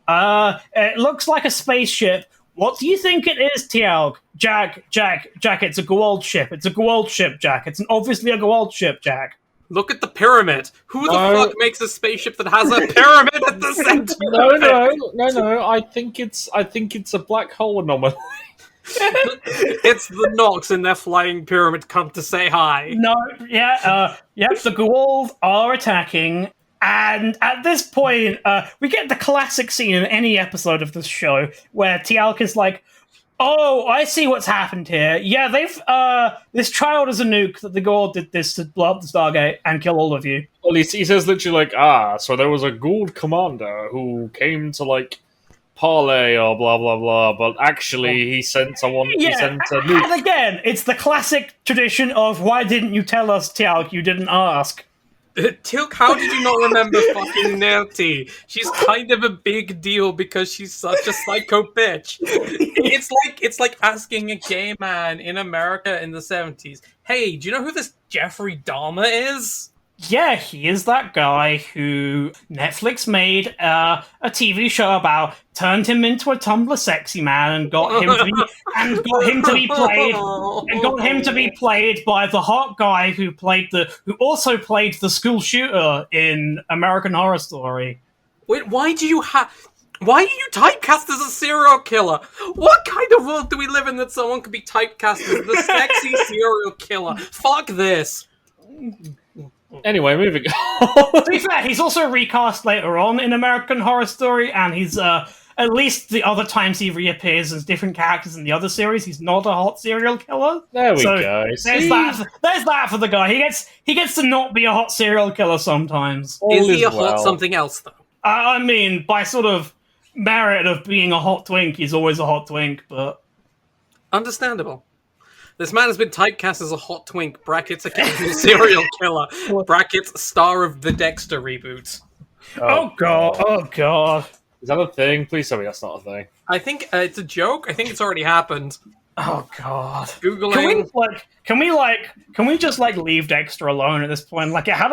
It looks like a spaceship. What do you think it is, Teal'c?" Jack, it's a Goa'uld ship. It's a Goa'uld ship, Jack. It's obviously a Goa'uld ship, Jack. Look at the pyramid. Who the fuck makes a spaceship that has a pyramid at the center? No. I think it's a black hole anomaly. It's the Nox in their flying pyramid come to say hi. No, the Goa'uld are attacking. And at this point, we get the classic scene in any episode of this show where Teal'c is like, "Oh, I see what's happened here. Yeah, this child is a nuke that the Goa'uld did this to blow up the Stargate and kill all of you." Well, he says literally like, so there was a Goa'uld commander who came to like parlay or blah blah blah, but actually he sent someone. Yeah, he sent a nuke. And again, it's the classic tradition of why didn't you tell us, Teal'c? You didn't ask. Teal'c, how did you not remember fucking Nerty? She's kind of a big deal because she's such a psycho bitch. It's like asking a gay man in America in the 70s, "Hey, do you know who this Jeffrey Dahmer is?" Yeah, he is that guy who Netflix made a TV show about, turned him into a Tumblr sexy man, and got him to be played by the hot guy who also played the school shooter in American Horror Story. Wait, why are you typecast as a serial killer? What kind of world do we live in that someone could be typecast as the sexy serial killer? Fuck this. Anyway, moving on. To be fair, he's also recast later on in American Horror Story, and he's at least the other times he reappears as different characters in the other series, he's not a hot serial killer. There we go. There's that for the guy. He gets to not be a hot serial killer sometimes. Is he a hot something else though? I mean, by sort of merit of being a hot twink, he's always a hot twink, but understandable. This man has been typecast as a hot twink, brackets occasional serial killer, brackets star of the Dexter reboot. Oh god. Is that a thing? Please tell me that's not a thing. I think it's a joke. I think it's already happened. Oh god. Googling. Can we just leave Dexter alone at this point? Like it had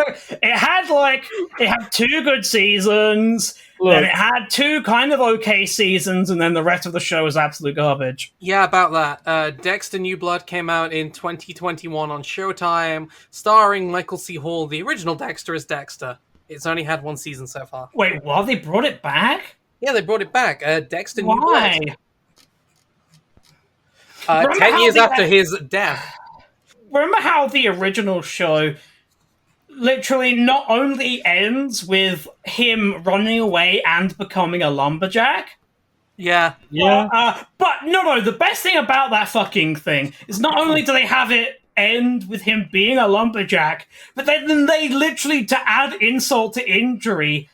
2 good seasons. Look. Then it had 2 kind of okay seasons, and then the rest of the show is absolute garbage. Yeah, about that. Dexter New Blood came out in 2021 on Showtime, starring Michael C. Hall. The original Dexter is Dexter. It's only had 1 season so far. Wait, what? They brought it back? Yeah, they brought it back. Dexter New Why? Blood. 10 years after his death. Remember how the original show literally not only ends with him running away and becoming a lumberjack? Yeah. But no, the best thing about that fucking thing is not only do they have it end with him being a lumberjack, but then they literally, to add insult to injury,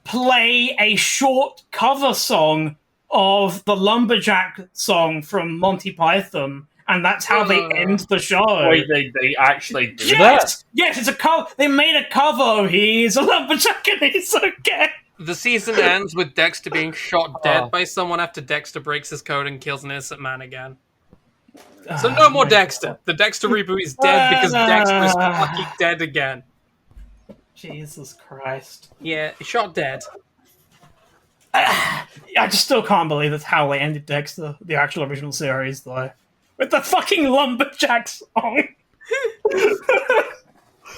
play a short cover song of the lumberjack song from Monty Python. And that's how they end the show. Wait, they actually do that? Yes, it's a cover. They made a cover. He's a lumberjack and he's okay. The season ends with Dexter being shot dead by someone after Dexter breaks his code and kills an innocent man again. So no more Dexter. The Dexter reboot is dead because Dexter is fucking dead again. Jesus Christ. Yeah, shot dead. I just still can't believe that's how they ended Dexter, the actual original series, though. With the fucking lumberjack song.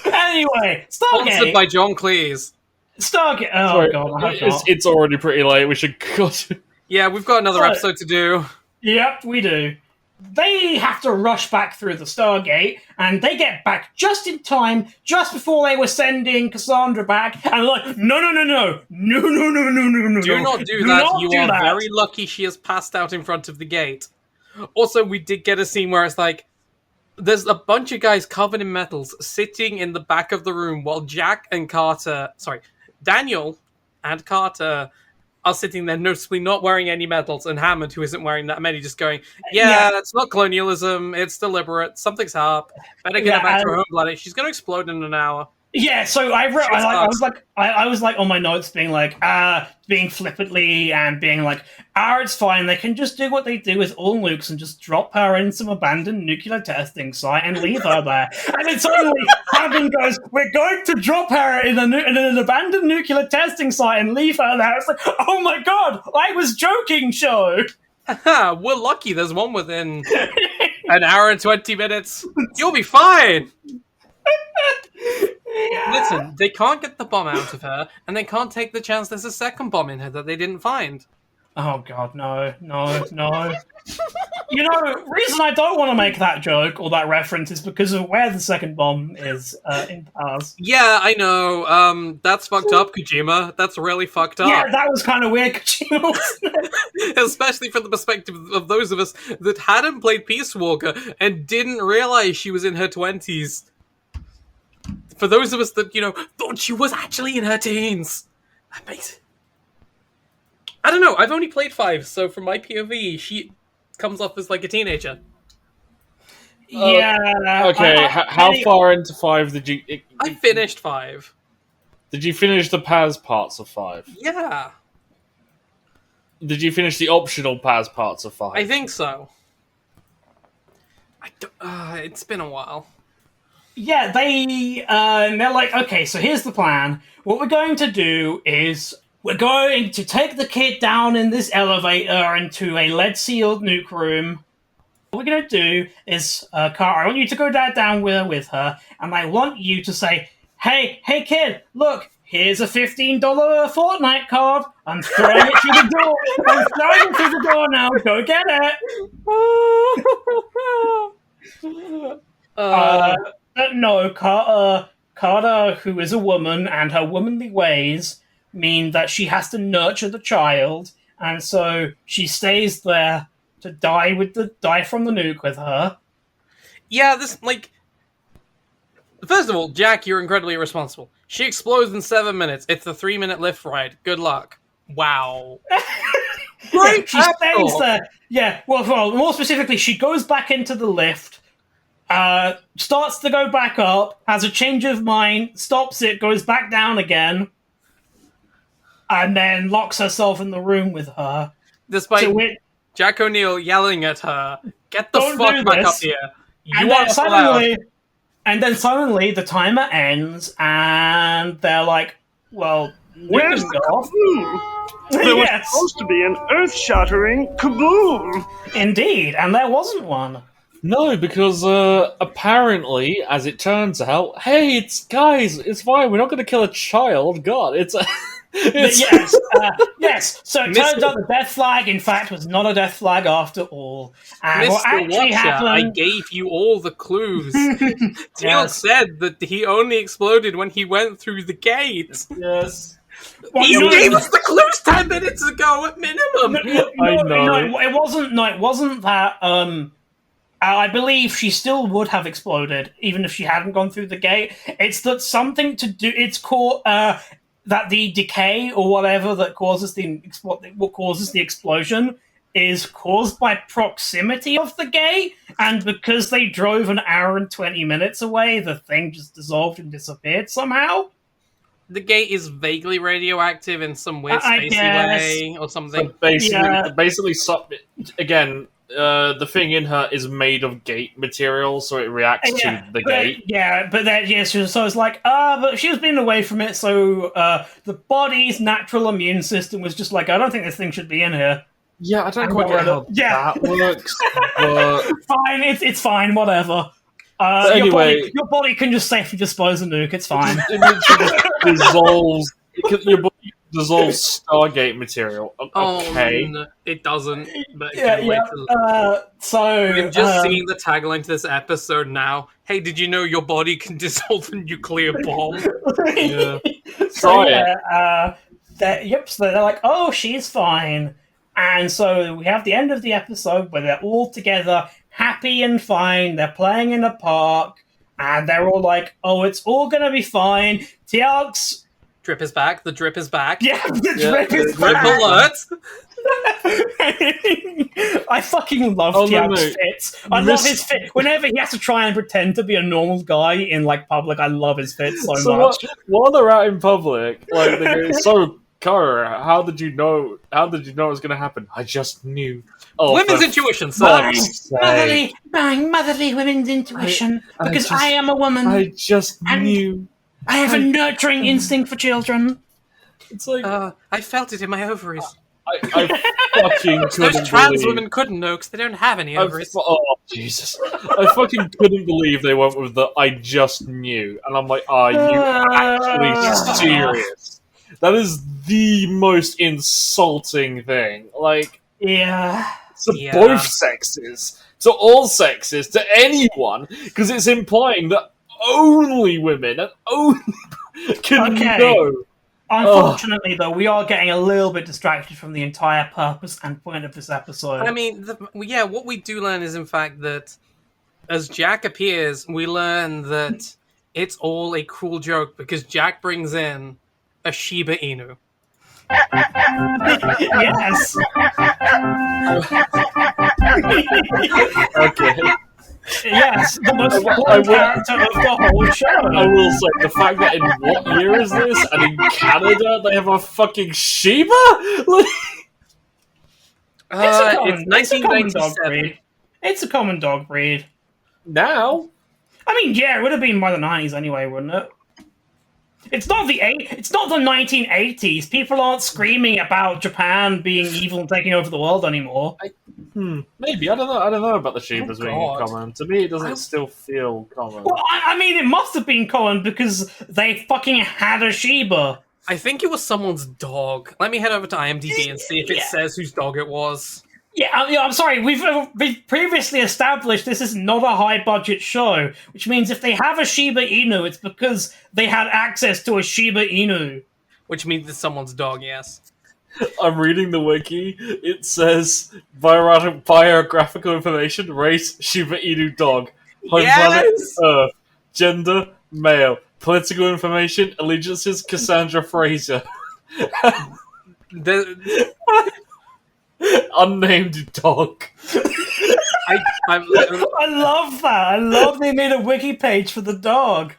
Anyway, Sponsored Stargate. by John Cleese. Stargate. Oh Sorry, god, I hope not. it's already pretty late. We should cut. Yeah, we've got another episode to do. Yep, we do. They have to rush back through the Stargate, and they get back just in time, just before they were sending Cassandra back, and like, no. Do not do that. You are very lucky she has passed out in front of the gate. Also, we did get a scene where it's like, there's a bunch of guys covered in metals sitting in the back of the room while Daniel and Carter are sitting there noticeably not wearing any medals, and Hammond, who isn't wearing that many, just going, yeah, it's not colonialism, it's deliberate, something's up, better get her back to her home planet, she's going to explode in an hour. Yeah, so I was like on my notes being like, being flippantly and being like, it's fine, they can just do what they do with all nukes and just drop her in some abandoned nuclear testing site and leave her there. And then suddenly Hammond goes, we're going to drop her in an abandoned nuclear testing site and leave her there. It's like, oh my god, I was joking, show. We're lucky there's one within an hour and 20 minutes. You'll be fine. Yeah. Listen, they can't get the bomb out of her, and they can't take the chance there's a second bomb in her that they didn't find. Oh god, no. You know, the reason I don't want to make that joke or that reference is because of where the second bomb is in Paz. Yeah, I know. That's fucked up, Kojima. That's really fucked up. Yeah, that was kind of weird, Kojima, wasn't it? Especially from the perspective of those of us that hadn't played Peace Walker and didn't realize she was in her 20s. For those of us that, thought she was actually in her teens. Amazing. I don't know, I've only played 5, so from my POV, she comes off as like a teenager. Yeah. Okay, how far into 5 did you... I finished 5. Did you finish the Paz parts of 5? Yeah. Did you finish the optional Paz parts of 5? I think so. It's been a while. Yeah, they're like, okay, so here's the plan. What we're going to do is we're going to take the kid down in this elevator into a lead-sealed nuke room. What we're going to do is, Carter, I want you to go down with her, and I want you to say, hey kid, look, here's a $15 Fortnite card. I'm throwing it through the door. I'm throwing it through the door now. Go get it. No, Carter, who is a woman, and her womanly ways mean that she has to nurture the child, and so she stays there to die from the nuke with her. Yeah, first of all, Jack, you're incredibly irresponsible. She explodes in 7 minutes. It's a 3-minute lift ride. Good luck. Wow. Great. She stays there. Yeah. Well, more specifically, she goes back into the lift. Starts to go back up, has a change of mind, stops it, goes back down again, and then locks herself in the room with her. Despite Jack O'Neill yelling at her, get the fuck back up here. And then suddenly the timer ends, and they're like, well, where's the kaboom? There was supposed to be an earth-shattering kaboom! Indeed, and there wasn't one. No, because apparently, as it turns out, hey, it's fine. We're not going to kill a child. God, it's. Yes. So it turns out the death flag, in fact, was not a death flag after all. And what actually happened? I gave you all the clues. Teal'c said that he only exploded when he went through the gate. Yes. Well, you gave us the clues 10 minutes ago at minimum. No, it wasn't that. I believe she still would have exploded, even if she hadn't gone through the gate. It's that something to do. It's called that the decay or whatever that causes what causes the explosion is caused by proximity of the gate, and because they drove an hour and 20 minutes away, the thing just dissolved and disappeared somehow. The gate is vaguely radioactive in some weird spacey way or something. So basically, again. the thing in her is made of gate material, so it reacts to the gate. So it's like, but she was being away from it, so the body's natural immune system was just like, I don't think this thing should be in here. Yeah, I don't quite get how that works. But... Fine, it's fine, whatever. Anyway, your body can just safely dispose of nuke, it's fine. It literally dissolves. Your body dissolves Stargate material. Okay. No, it doesn't. But so we've just seen the tagline to this episode now. Hey, did you know your body can dissolve a nuclear bomb? So they're like, oh, she's fine. And so we have the end of the episode where they're all together, happy and fine. They're playing in a park, and they're all like, oh, it's all gonna be fine. Teal'c's drip is back. The drip is back. Yeah, the drip is drip back. Alert. I fucking love Teal'c's fits. I love his fit. Whenever he has to try and pretend to be a normal guy in like public, I love his fit so much. While they're out in public, like they go, so Carter, how did you know it was going to happen? I just knew. Oh, women's intuition, son. Motherly women's intuition. Because I am a woman. I just knew. I have a nurturing instinct for children. It's like I felt it in my ovaries. I fucking couldn't Those trans believe... women couldn't know because they don't have any ovaries. Oh, Jesus. I fucking couldn't believe they went with the I just knew. And I'm like, are you actually serious? That is the most insulting thing. Like, to both sexes, to all sexes, to anyone, because it's implying that only women and only can know. Unfortunately, though, we are getting a little bit distracted from the entire purpose and point of this episode. I mean, what we do learn is, in fact, that as Jack appears, we learn that it's all a cruel joke because Jack brings in a Shiba Inu. Yes. Okay. Yes, the most important character of the whole show. I will say, the fact that in what year is this, and in Canada they have a fucking Shiba? It's 1997. It's a common dog breed. Now? I mean, yeah, it would have been by the 90s anyway, wouldn't it? It's not the 1980s. People aren't screaming about Japan being evil and taking over the world anymore. Maybe. I don't know about the Shibas being common. To me, it doesn't still feel common. Well, I mean, it must have been common because they fucking had a Shiba. I think it was someone's dog. Let me head over to IMDb and see if it says whose dog it was. I'm sorry. We've previously established this is not a high-budget show, which means if they have a Shiba Inu, it's because they had access to a Shiba Inu. Which means it's someone's dog, yes. I'm reading the wiki. It says biographical information: race, Shiba Inu dog, home planet, Earth, gender, male, political information, allegiances, Cassandra Fraser. Unnamed dog. I love that. I love they made a wiki page for the dog.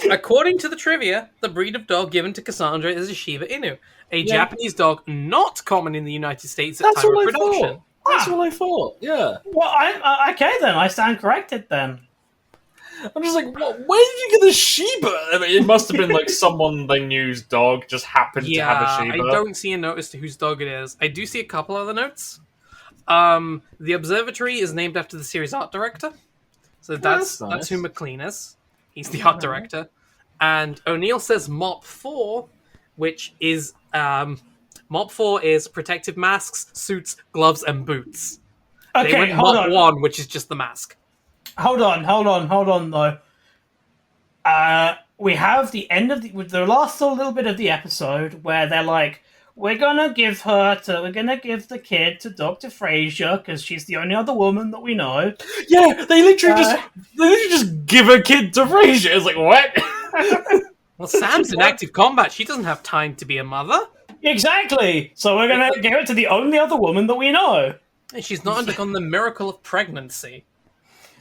According to the trivia, the breed of dog given to Cassandra is a Shiba Inu, a Japanese dog not common in the United States at time of production. That's what I thought. Yeah. Well, okay then. I stand corrected then. I'm just like, where did you get the Shiba? I mean, it must have been like someone they knew's dog just happened to have a Shiba. I don't see a notice to whose dog it is. I do see a couple other notes. The observatory is named after the series art director. So that's who McLean is. He's the art director. And O'Neill says Mop 4, which is... Mop 4 is protective masks, suits, gloves, and boots. Okay, they went Mop 1, which is just the mask. Hold on, though. We have the end of the last little bit of the episode where they're like, we're gonna give the kid to Dr. Fraser because she's the only other woman that we know. Yeah, they literally just give a kid to Fraser. It's like, what? Well, Sam's in active combat. She doesn't have time to be a mother. Exactly. So we're gonna give it to the only other woman that we know. And she's not undergone the miracle of pregnancy.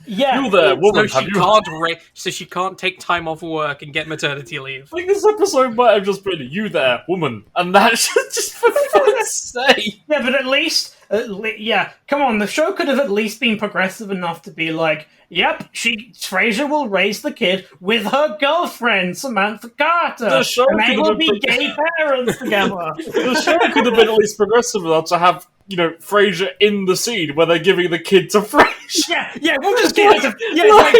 Yeah, you there, woman, so she can't take time off work and get maternity leave. Like, this episode might have just been, you there, woman, and that's just for fuck's sake. Yeah, but at least Yeah, come on. The show could have at least been progressive enough to be like, "Yep, Frasier will raise the kid with her girlfriend Samantha Carter, The show and they could will have be been- gay parents together." The show could have been at least progressive enough to have, Frasier in the scene where they're giving the kid to Frasier. Yeah, we'll just get it. Yeah, like,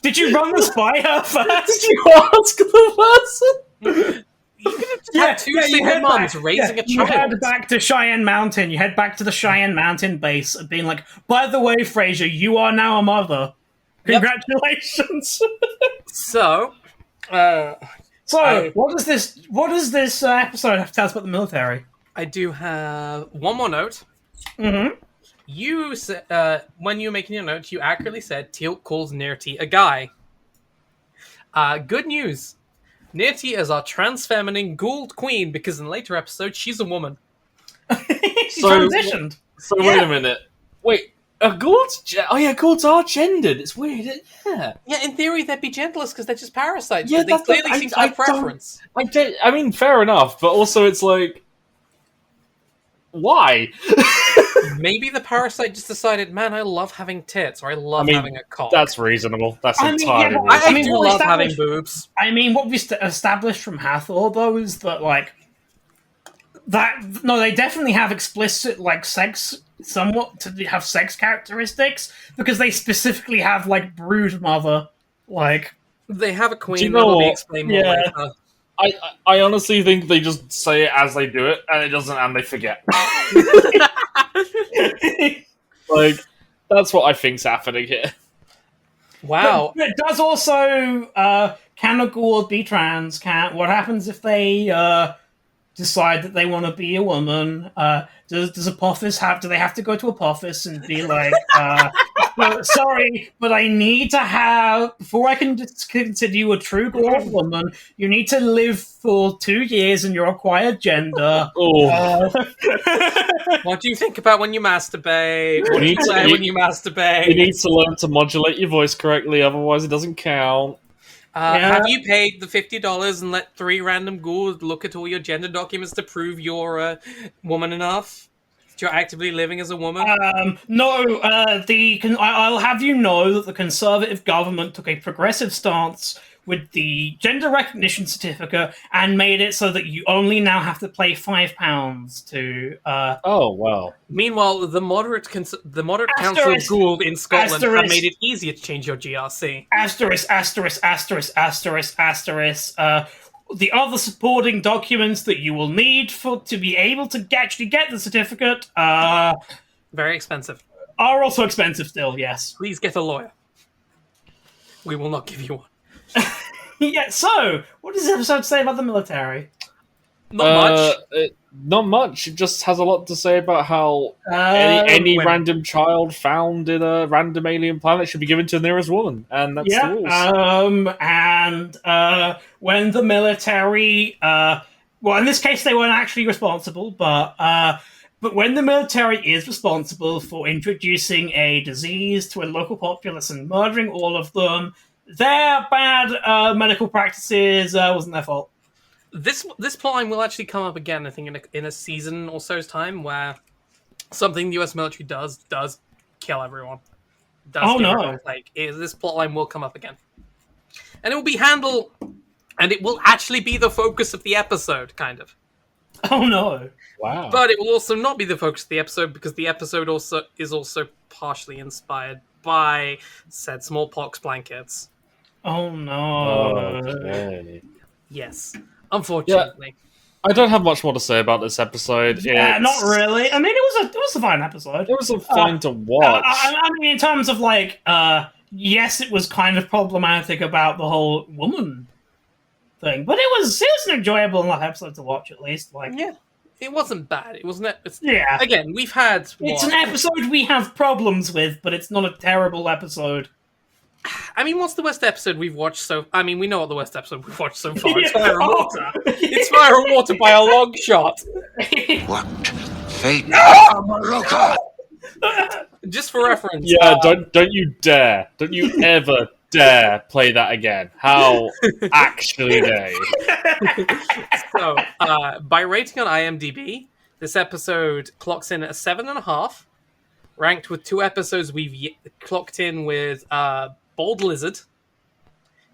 did you run this by her first? Did you ask the person? You could have had two single moms raising a child. You head back to Cheyenne Mountain. You head back to the Cheyenne Mountain base and being like, by the way, Frasier, you are now a mother. Congratulations. So, what does this episode have to tell us about the military? I do have one more note. Mm-hmm. You said, when you were making your notes, you accurately said Teal'c calls Nirti a guy. Good news. Nirti is our trans-feminine Gould queen because in later episodes, she's a woman. She transitioned. So wait a minute. Wait, Goulds? Goulds are gendered. It's weird. Yeah. Yeah, in theory, they'd be gentlest because they're just parasites. Yeah, but they clearly seem to have preference. I mean, fair enough, but also it's like, why? Maybe the parasite just decided, man, I love having tits, or I love having a cock. That's reasonable. That's entirely reasonable. I do love having boobs. I mean, what we established from Hathor, though, is that, like, they definitely have explicit, like, sex, somewhat, to have sex characteristics, because they specifically have, like, brood mother, like... They have a queen, you know that'll be what? explained more later. I honestly think they just say it as they do it, and it doesn't, and they forget. Like, that's what I think's happening here. Wow. But it does also, can a Gould be trans? What happens if they decide that they want to be a woman? Does Apophis do they have to go to Apophis and be like, sorry, but I need to have, before I can consider you a true Gould woman, you need to live for 2 years in your acquired gender. What do you think about when you masturbate? What do you say when you masturbate? You need to learn to modulate your voice correctly, otherwise it doesn't count. Have you paid the $50 and let 3 random ghouls look at all your gender documents to prove you're woman enough? That you're actively living as a woman? No. I'll have you know that the Conservative government took a progressive stance with the gender recognition certificate and made it so that you only now have to pay £5 to. Oh wow! Meanwhile, the moderate Council of Gould in Scotland have made it easier to change your GRC. The other supporting documents that you will need to be able to actually get the certificate very expensive. Are also expensive still. Yes. Please get a lawyer. We will not give you one. Yeah, so, what does this episode say about the military? Not much. Not much. It just has a lot to say about how any random child found in a random alien planet should be given to the nearest woman, and that's the rules. And when the military, well, in this case, they weren't actually responsible, but when the military is responsible for introducing a disease to a local populace and murdering all of them, their bad medical practices wasn't their fault. This plotline will actually come up again, I think, in a season or so's time, where something the U.S. military does kill everyone. This plotline will come up again, and it will be handled, and it will actually be the focus of the episode, kind of. Oh no! Wow! But it will also not be the focus of the episode because the episode is also partially inspired by said smallpox blankets. Oh no! Okay. Yes. Unfortunately. Yeah, I don't have much more to say about this episode. Yeah, not really. I mean, it was a fine episode. It was fine to watch. I mean, in terms of like, yes, it was kind of problematic about the whole woman thing, but it was an enjoyable enough episode to watch at least. Like, yeah, it wasn't bad. It wasn't. Yeah. Again, we've had. It's an episode we have problems with, but it's not a terrible episode. I mean, what's the worst episode we've watched I mean, we know what the worst episode we've watched so far. It's Fire and Water. It's Fire and Water by a long shot. What fate? Just for reference. Yeah, don't you dare. Don't you ever dare play that again. How actually dare you? So, by rating on IMDb, This episode clocks in at a 7.5, ranked with 2 episodes we've clocked in with Bold Lizard.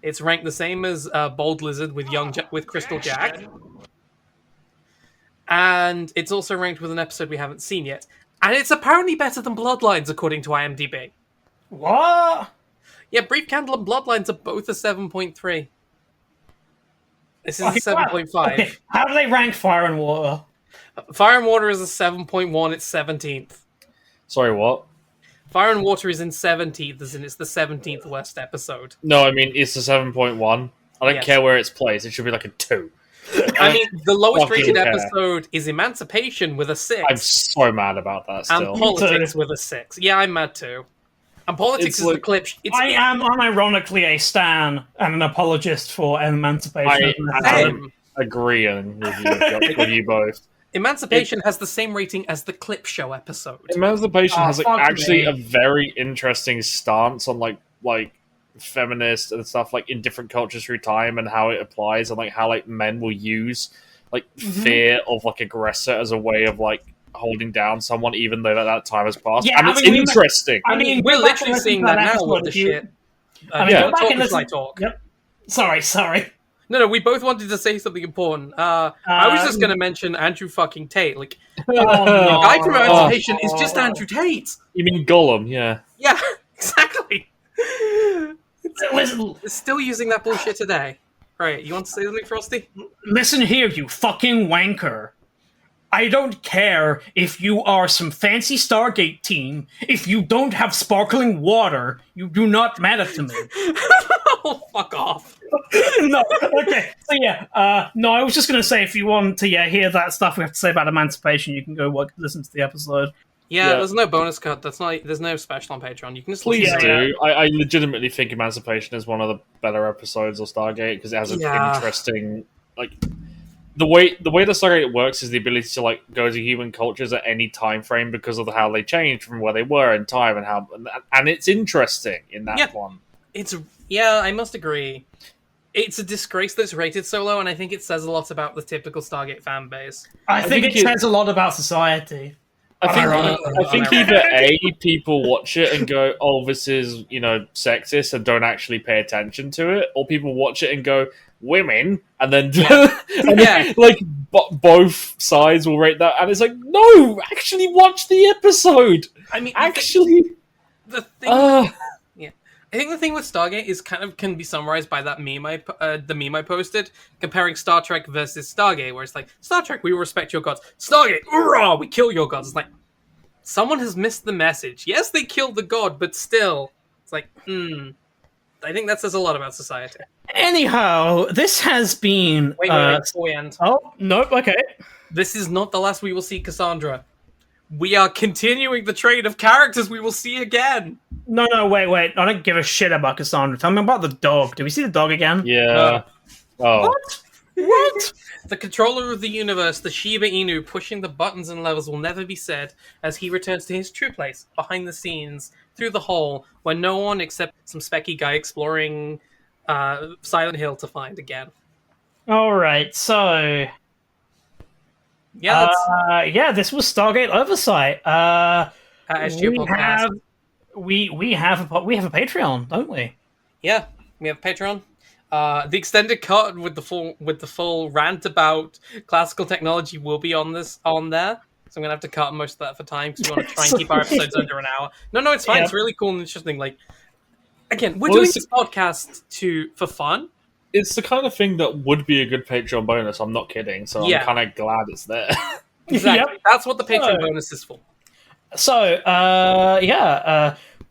It's ranked the same as Bold Lizard with with Crystal Jack. And it's also ranked with an episode we haven't seen yet. And it's apparently better than Bloodlines, according to IMDb. What? Yeah, Brief Candle and Bloodlines are both a 7.3. This is a 7.5. Okay. How do they rank Fire and Water? Fire and Water is a 7.1, it's 17th. Sorry, what? Fire and Water is in 17th, as in it's the 17th worst episode. No, I mean, it's a 7.1. I don't care where it's placed. It should be like a 2. I mean, the lowest rated episode is Emancipation with a 6. I'm so mad about that still. And Politics with a 6. Yeah, I'm mad too. And Politics is the clip. I am unironically a stan and an apologist for Emancipation. I am agreeing with you both. Emancipation has the same rating as the Clip Show episode. Emancipation has actually a very interesting stance on like feminist and stuff like in different cultures through time and how it applies and like how like men will use like fear of like aggressor as a way of like holding down someone even though that time has passed. Yeah, and it's interesting. We're literally seeing that now with the shit. Don't talk as I talk. Yep. Sorry. No, we both wanted to say something important. I was just going to mention Andrew fucking Tate. Like, the guy from Emancipation is just Andrew Tate. You mean Gollum? Yeah. Yeah, exactly. Listen, It's still using that bullshit today. Right, you want to say something, Frosty? Listen here, you fucking wanker. I don't care if you are some fancy Stargate team. If you don't have sparkling water, you do not matter to me. Oh, fuck off. No, okay. So yeah, no, I was just going to say if you want to hear that stuff we have to say about Emancipation, you can go listen to the episode. Yeah, there's no bonus cut. There's no special on Patreon. You can just please listen. do. I legitimately think Emancipation is one of the better episodes of Stargate because it has an interesting like the way the Stargate works is the ability to like go to human cultures at any time frame because of how they changed from where they were in time and it's interesting in that one. I must agree. It's a disgrace that it's rated so low, and I think it says a lot about the typical Stargate fan base. I think it says a lot about society. I think either A, people watch it and go, oh, this is, sexist and don't actually pay attention to it, or people watch it and go, women, and then, both sides will rate that, and it's like, no, actually watch the episode! I mean, actually... I think the thing with Stargate is can be summarized by that meme the meme I posted comparing Star Trek versus Stargate, where it's like Star Trek, we respect your gods. Stargate, hoorah, we kill your gods. It's like someone has missed the message. Yes, they killed the god, but still, it's like, I think that says a lot about society. Anyhow, this has been. Wait, before we end. Oh nope. Okay, this is not the last we will see Cassandra. We are continuing the trade of characters we will see again. No, wait. I don't give a shit about Cassandra. Tell me about the dog. Do we see the dog again? Yeah. What? The controller of the universe, the Shiba Inu, pushing the buttons and levels will never be said as he returns to his true place, behind the scenes, through the hole, where no one except some specky guy exploring Silent Hill to find again. Alright, so... this was Stargate Oversight. We have a Patreon, don't we? Yeah, we have Patreon. The extended cut with the full rant about classical technology will be on there. So I'm gonna have to cut most of that for time because we want to try and keep our episodes under an hour. No, it's fine. Yeah. It's really cool and interesting. Like, again, we're doing this podcast for fun. It's the kind of thing that would be a good Patreon bonus. I'm not kidding. So I'm kind of glad it's there. Exactly. Yep. That's what the Patreon bonus is for. So,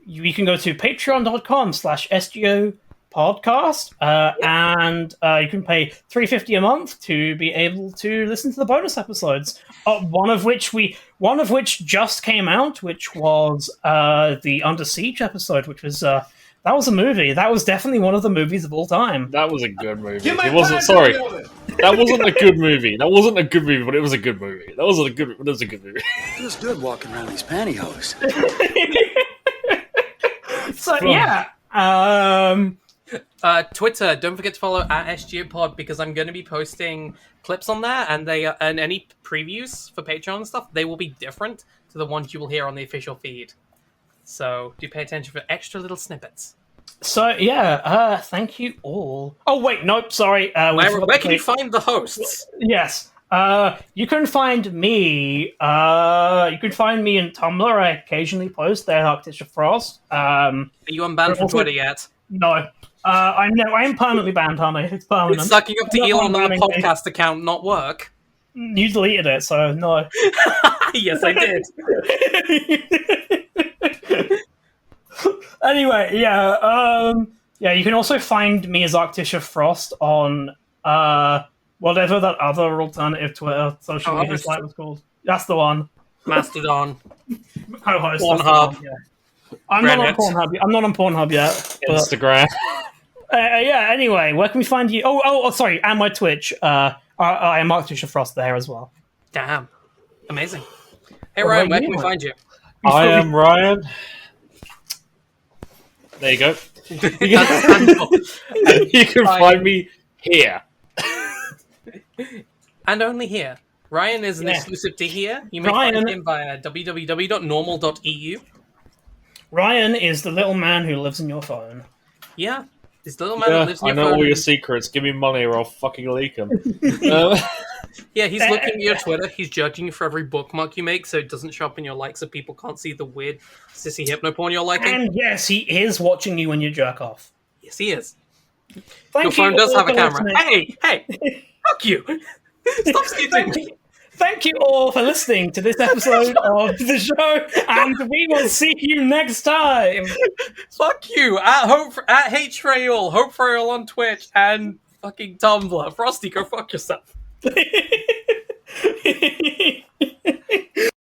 you can go to patreon.com/SGO podcast, and you can pay $3.50 a month to be able to listen to the bonus episodes. One of which just came out, which was the Under Siege episode, which was that was a movie. That was definitely one of the movies of all time. That was a good movie. It wasn't. Sorry, that wasn't a good movie. That wasn't a good movie, but it was a good movie. It was a good movie. Feels good walking around these pantyhose. So yeah. Twitter, don't forget to follow at SGPod because I'm going to be posting clips on there, and and any previews for Patreon and stuff, they will be different to the ones you will hear on the official feed. So do pay attention for extra little snippets. So yeah, thank you all. Oh wait, nope, sorry. Where can you find the hosts? Yes. You can find me. You can find me in Tumblr. I occasionally post there, Arcticia Frost. Are you unbanned from Twitter yet? No. I'm permanently banned, honey. It's permanent. It's sucking up to Elon on the podcast account not work. You deleted it, so no. Yes, I did. Anyway, yeah. You can also find me as Arcticia Frost on whatever that other alternative Twitter social media site was called. That's the one. Mastodon. Co-host. Pornhub. I'm not on Pornhub. I'm not on Pornhub yet. But, Instagram. yeah. Anyway, where can we find you? Oh, sorry, and my Twitch. I am Arcticia Frost there as well. Damn, amazing. Hey Ryan, where can we find you? I am Ryan. There you go. You can find me here. And only here. Ryan is an exclusive to here. You may find him via www.normal.eu. Ryan is the little man who lives in your phone. Yeah, he's the little man who lives in your phone. I know all your secrets. Give me money or I'll fucking leak them. Yeah, he's looking at your Twitter. He's judging you for every bookmark you make, so it doesn't show up in your likes so people can't see the weird sissy hypno-porn you're liking. And yes, he is watching you when you jerk off. Yes, he is. Your phone does have a camera. Hey! Fuck you! Stop skipping me! Thank you all for listening to this episode of the show, and we will see you next time. Fuck you! At HFrail, HopeFrail on Twitch, and fucking Tumblr. Frosty, go fuck yourself.